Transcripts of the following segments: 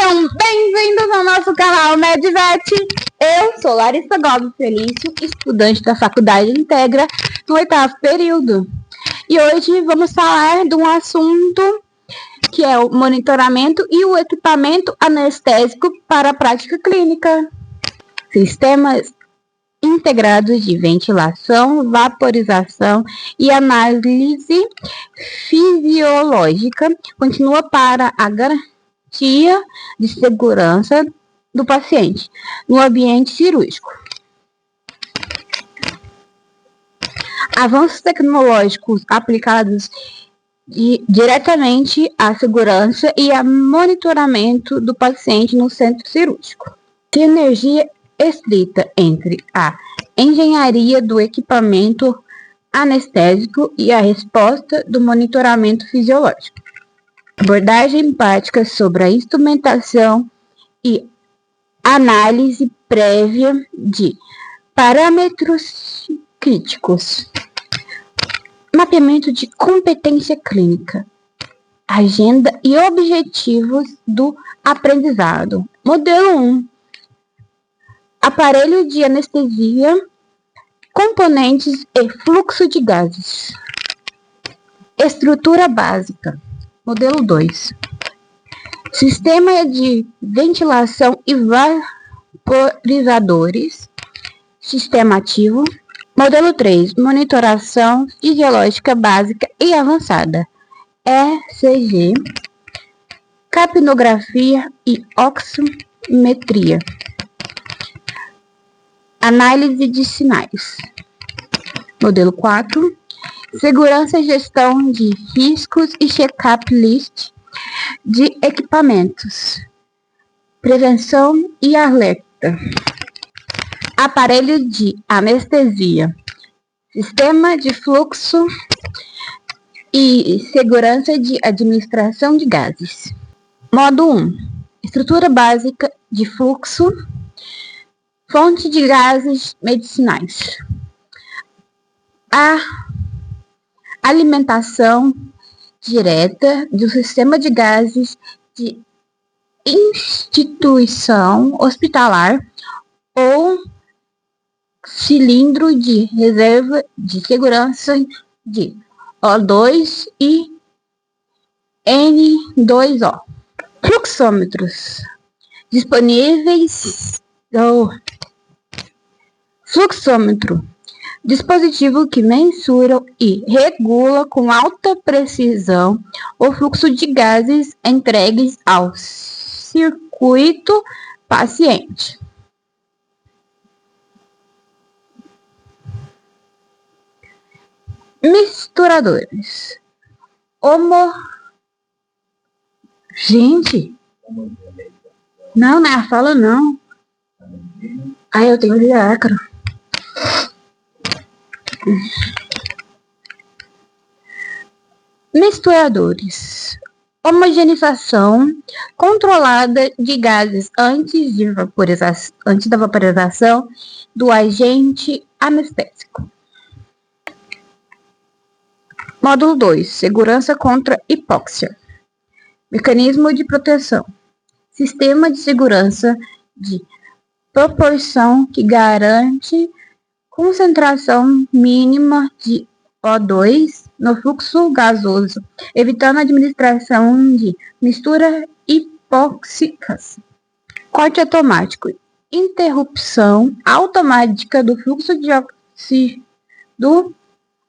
Sejam bem-vindos ao nosso canal Medvet. Eu sou Larissa Gomes Felício, estudante da Faculdade Integra, no 8º período. E hoje vamos falar de um assunto que é o monitoramento e o equipamento anestésico para a prática clínica. Sistemas integrados de ventilação, vaporização e análise fisiológica continua para a garantia de segurança do paciente no ambiente cirúrgico. Avanços tecnológicos aplicados diretamente à segurança e ao monitoramento do paciente no centro cirúrgico. Sinergia estrita entre a engenharia do equipamento anestésico e a resposta do monitoramento fisiológico. Abordagem prática sobre a instrumentação e análise prévia de parâmetros críticos. Mapeamento de competência clínica. Agenda e objetivos do aprendizado. Modelo 1. Aparelho de anestesia, componentes e fluxo de gases. Estrutura básica. Modelo 2. Sistema de ventilação e vaporizadores. Sistema ativo. Modelo 3. Monitoração fisiológica básica e avançada. ECG. Capnografia e oximetria. Análise de sinais. Modelo 4. Segurança e gestão de riscos e check-up list de equipamentos. Prevenção e alerta. Aparelho de anestesia. Sistema de fluxo e segurança de administração de gases. Modo 1. Estrutura básica de fluxo. Fonte de gases medicinais. A alimentação direta do sistema de gases de instituição hospitalar ou cilindro de reserva de segurança de O2 e N2O. Fluxômetros disponíveis. Fluxômetro. Dispositivo que mensura e regula com alta precisão o fluxo de gases entregues ao circuito paciente. Misturadores. Gente! Não é a fala, não. Ai, eu tenho diácaro. Misturadores. Homogeneização controlada de gases antes da vaporização do agente anestésico. Módulo 2. Segurança contra hipóxia. Mecanismo de proteção. Sistema de segurança de proporção que garante concentração mínima de O2 no fluxo gasoso, evitando a administração de misturas hipóxicas. Corte automático. Interrupção automática do fluxo de óxido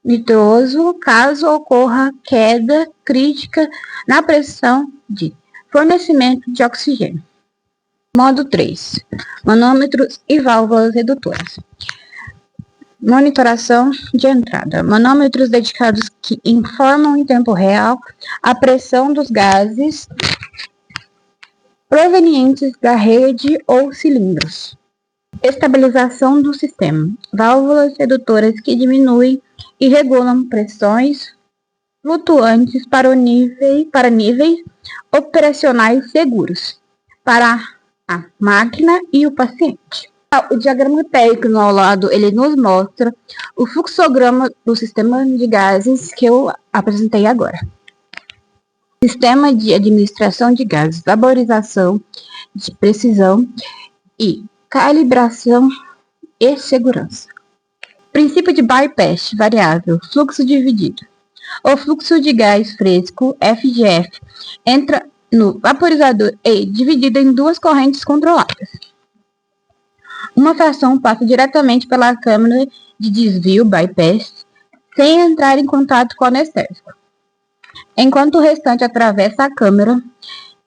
nitroso caso ocorra queda crítica na pressão de fornecimento de oxigênio. Modo 3. Manômetros e válvulas redutoras. Monitoração de entrada. Manômetros dedicados que informam em tempo real a pressão dos gases provenientes da rede ou cilindros. Estabilização do sistema. Válvulas redutoras que diminuem e regulam pressões flutuantes para níveis operacionais seguros para a máquina e o paciente. O diagrama técnico ao lado, ele nos mostra o fluxograma do sistema de gases que eu apresentei agora. sistema de administração de gases, vaporização de precisão e calibração e segurança. Princípio de bypass variável, fluxo dividido. O fluxo de gás fresco, FGF, entra no vaporizador e é dividido em duas correntes controladas. Uma fração passa diretamente pela câmara de desvio, bypass, sem entrar em contato com o anestésico, enquanto o restante atravessa a câmara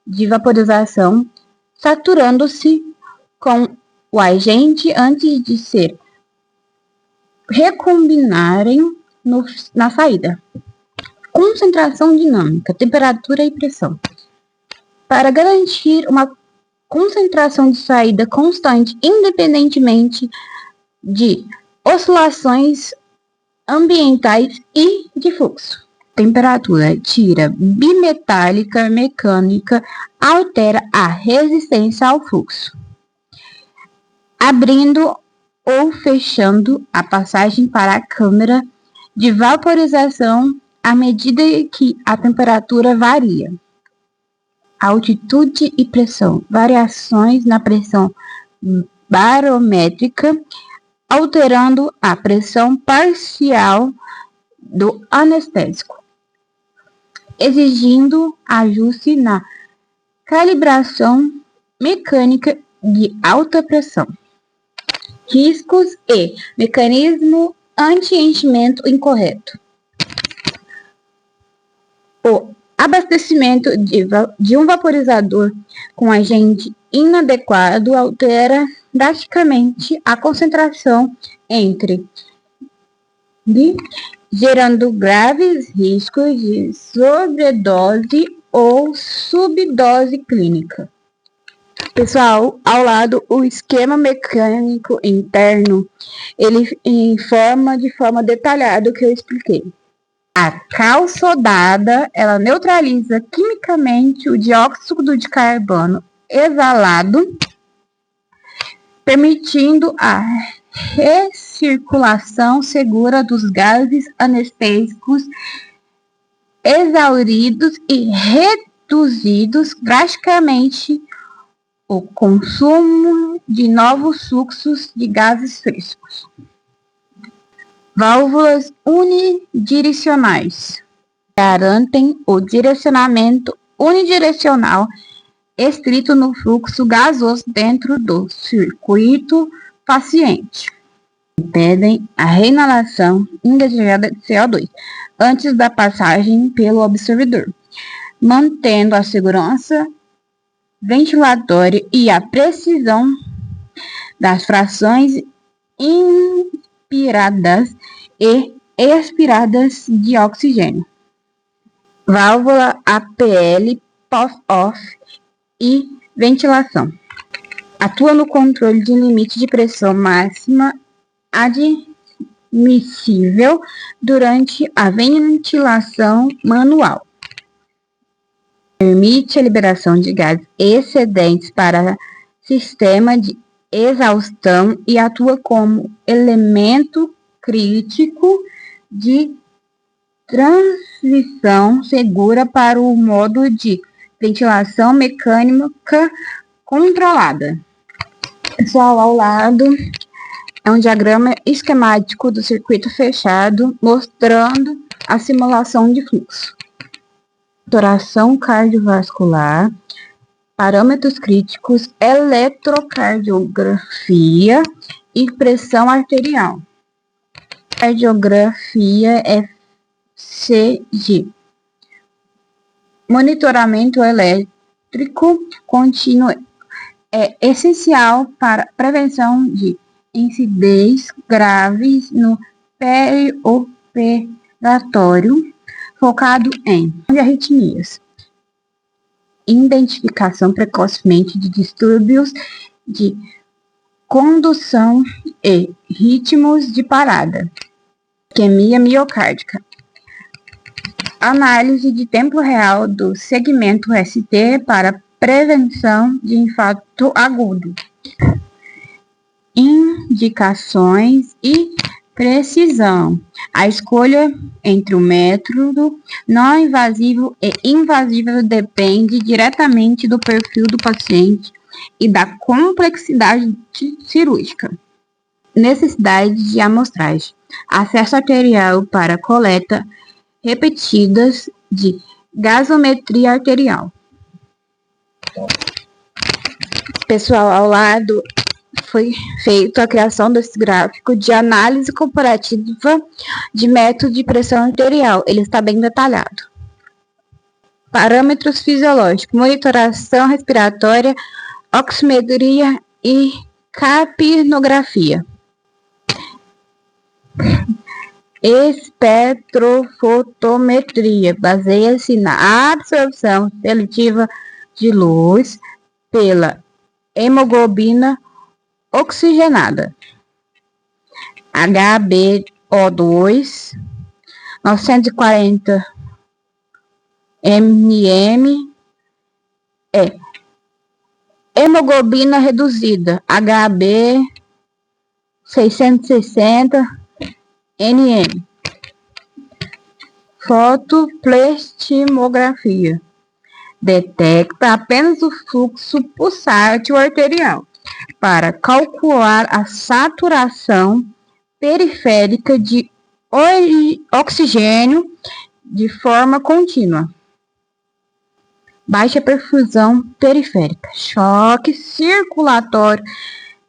de vaporização, saturando-se com o agente antes de se recombinarem na saída. Concentração dinâmica, temperatura e pressão. Para garantir uma concentração de saída constante, independentemente de oscilações ambientais e de fluxo. Temperatura tira bimetálica mecânica altera a resistência ao fluxo, abrindo ou fechando a passagem para a câmara de vaporização à medida que a temperatura varia. Altitude e pressão. Variações na pressão barométrica, alterando a pressão parcial do anestésico, exigindo ajuste na calibração mecânica de alta pressão. Riscos e mecanismo anti-enchimento incorreto. O abastecimento de um vaporizador com agente inadequado altera drasticamente a concentração gerando graves riscos de sobredose ou subdose clínica. Pessoal, ao lado, o esquema mecânico interno, ele informa de forma detalhada o que eu expliquei. A cal sodada, ela neutraliza quimicamente o dióxido de carbono exalado, permitindo a recirculação segura dos gases anestésicos exauridos e reduzidos drasticamente o consumo de novos fluxos de gases frescos. Válvulas unidirecionais garantem o direcionamento unidirecional estrito no fluxo gasoso dentro do circuito paciente. Impedem a reinalação indesejada de CO2 antes da passagem pelo absorvedor, mantendo a segurança ventilatória e a precisão das frações inspiradas e expiradas de oxigênio. Válvula APL, POF-OFF e ventilação. Atua no controle de limite de pressão máxima admissível durante a ventilação manual. Permite a liberação de gases excedentes para sistema de exaustão e atua como elemento crítico de transição segura para o modo de ventilação mecânica controlada. Pessoal, ao lado é um diagrama esquemático do circuito fechado, mostrando a simulação de fluxo. Saturação cardiovascular, parâmetros críticos, eletrocardiografia e pressão arterial. Cardiografia ECG. Monitoramento elétrico contínuo é essencial para prevenção de incidentes graves no perioperatório, focado em arritmias, identificação precocemente de distúrbios de condução e ritmos de parada, isquemia miocárdica, análise de tempo real do segmento ST para prevenção de infarto agudo, indicações e Precisão. A escolha entre o método não invasivo e invasivo depende diretamente do perfil do paciente e da complexidade cirúrgica. Necessidade de amostragem. Acesso arterial para coleta repetidas de gasometria arterial. Pessoal, ao lado foi feita a criação desse gráfico de análise comparativa de método de pressão arterial. Ele está bem detalhado. Parâmetros fisiológicos: monitoração respiratória, oximetria e capnografia. Espectrofotometria baseia-se na absorção seletiva de luz pela hemoglobina oxigenada. HbO2 940 mM é hemoglobina reduzida, HB 660 nm. Fotopleximografia detecta apenas o fluxo pulsátil arterial para calcular a saturação periférica de oxigênio de forma contínua. Baixa perfusão periférica, choque circulatório,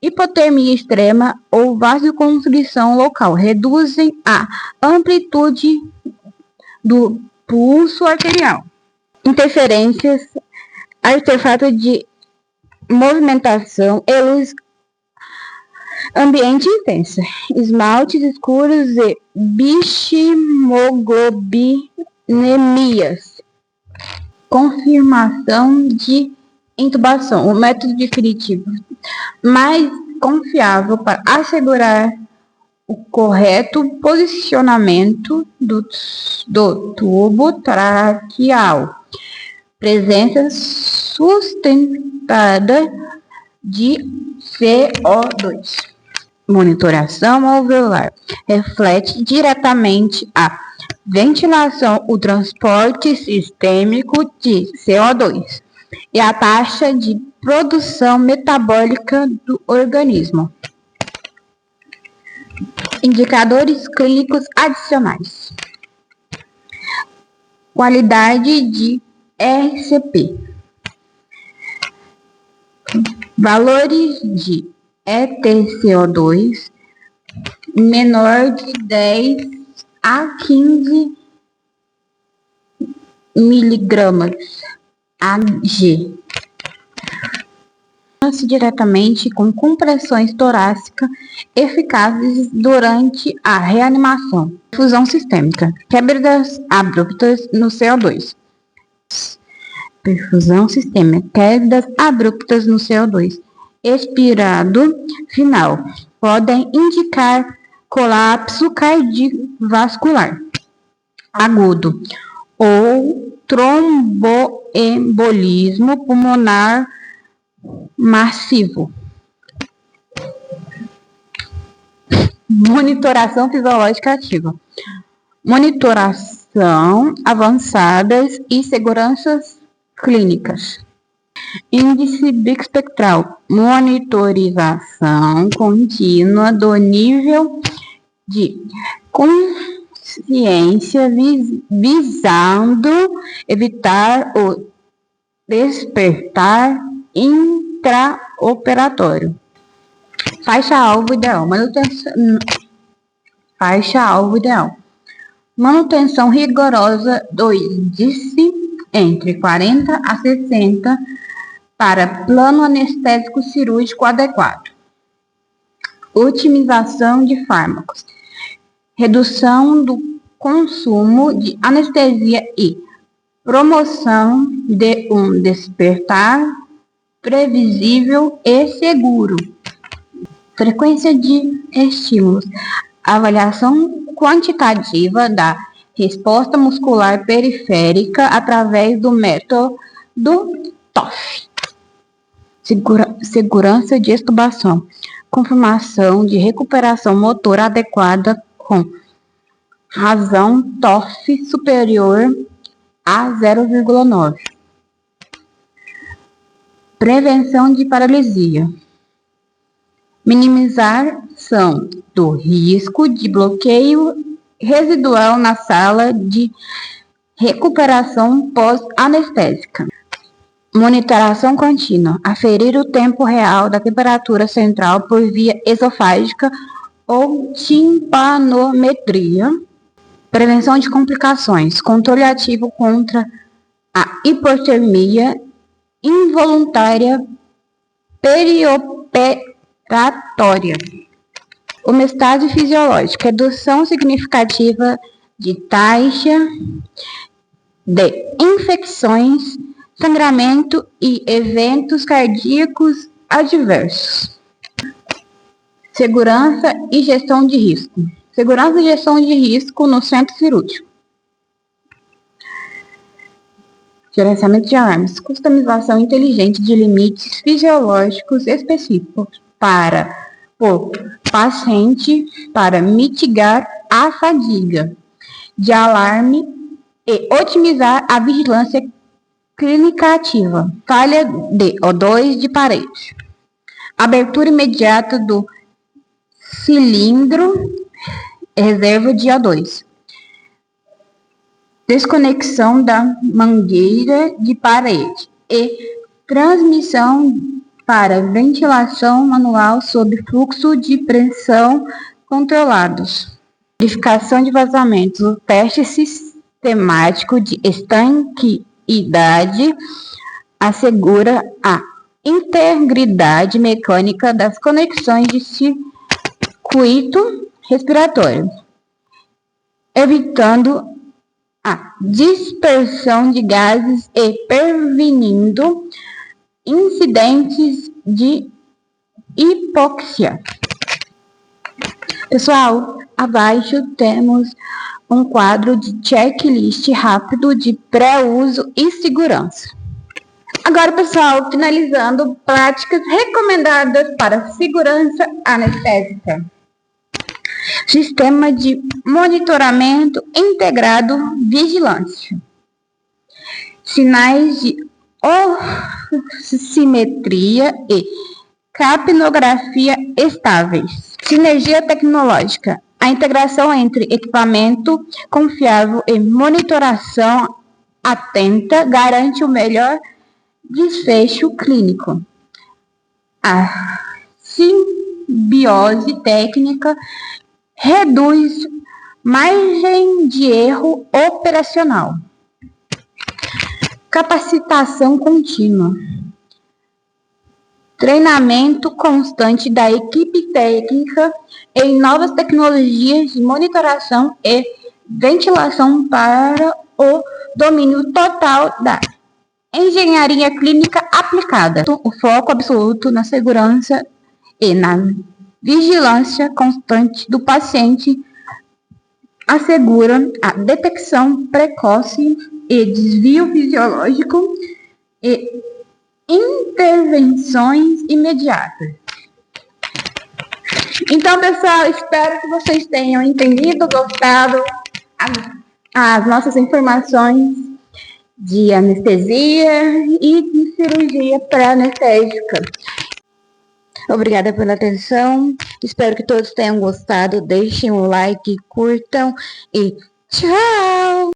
hipotermia extrema ou vasoconstrição local reduzem a amplitude do pulso arterial. Interferências, artefato de movimentação e luz ambiente intensa, esmaltes escuros e bishimoglobinemia. Confirmação de intubação, o método definitivo mais confiável para assegurar o correto posicionamento do tubo traqueal. Presença sustentada de CO2. Monitoração alveolar reflete diretamente a ventilação, o transporte sistêmico de CO2 e a taxa de produção metabólica do organismo. Indicadores clínicos adicionais. Qualidade de RCP. Valores de EtCO2 menor de 10 a 15 miligramas Ag. Diretamente com compressões torácicas eficazes durante a reanimação. Perfusão sistêmica. Quedas abruptas no CO2. Perfusão sistêmica. Quedas abruptas no CO2. Expirado final. Podem indicar colapso cardiovascular agudo ou tromboembolismo pulmonar massivo. Monitoração fisiológica ativa. Monitoração avançadas e seguranças clínicas. Índice bispectral. Monitorização contínua do nível de consciência visando evitar o despertar intraoperatório. Faixa-alvo ideal. Faixa-alvo ideal. Manutenção rigorosa do índice entre 40 a 60 para plano anestésico cirúrgico adequado. Otimização de fármacos. Redução do consumo de anestesia e promoção de um despertar previsível e seguro. Frequência de estímulos. Avaliação quantitativa da resposta muscular periférica através do método TOF. segurança de extubação, confirmação de recuperação motora adequada com razão TORF superior a 0,9. Prevenção de paralisia. Minimização do risco de bloqueio residual na sala de recuperação pós-anestésica. Monitoração contínua. Aferir o tempo real da temperatura central por via esofágica ou timpanometria. Prevenção de complicações. Controle ativo contra a hipotermia involuntária perioperatória. Homeostase fisiológica. Redução significativa de taxa de infecções, sangramento e eventos cardíacos adversos. Segurança e gestão de risco. Segurança e gestão de risco no centro cirúrgico. Gerenciamento de alarmes. Customização inteligente de limites fisiológicos específicos para o paciente para mitigar a fadiga de alarme e otimizar a vigilância clínica ativa. Falha de O2 de parede. Abertura imediata do cilindro reserva de O2. Desconexão da mangueira de parede e transmissão para ventilação manual sob fluxo de pressão controlados. Verificação de vazamentos. O teste sistemático de estanqueidade assegura a integridade mecânica das conexões de circuito respiratório, evitando a dispersão de gases e prevenindo incidentes de hipóxia. Pessoal, abaixo temos um quadro de checklist rápido de pré-uso e segurança. Agora, pessoal, finalizando, práticas recomendadas para segurança anestésica. Sistema de monitoramento integrado vigilância. Sinais de oximetria e capnografia estáveis. Sinergia tecnológica. A integração entre equipamento confiável e monitoração atenta garante o melhor desfecho clínico. A simbiose técnica reduz margem de erro operacional. Capacitação contínua. Treinamento constante da equipe técnica em novas tecnologias de monitoração e ventilação para o domínio total da engenharia clínica aplicada. O foco absoluto na segurança e na vigilância constante do paciente assegura a detecção precoce e desvio fisiológico e intervenções imediatas. Então, pessoal, espero que vocês tenham entendido, gostado as nossas informações de anestesia e de cirurgia pré-anestésica. Obrigada pela atenção. Espero que todos tenham gostado. Deixem um like, curtam e tchau!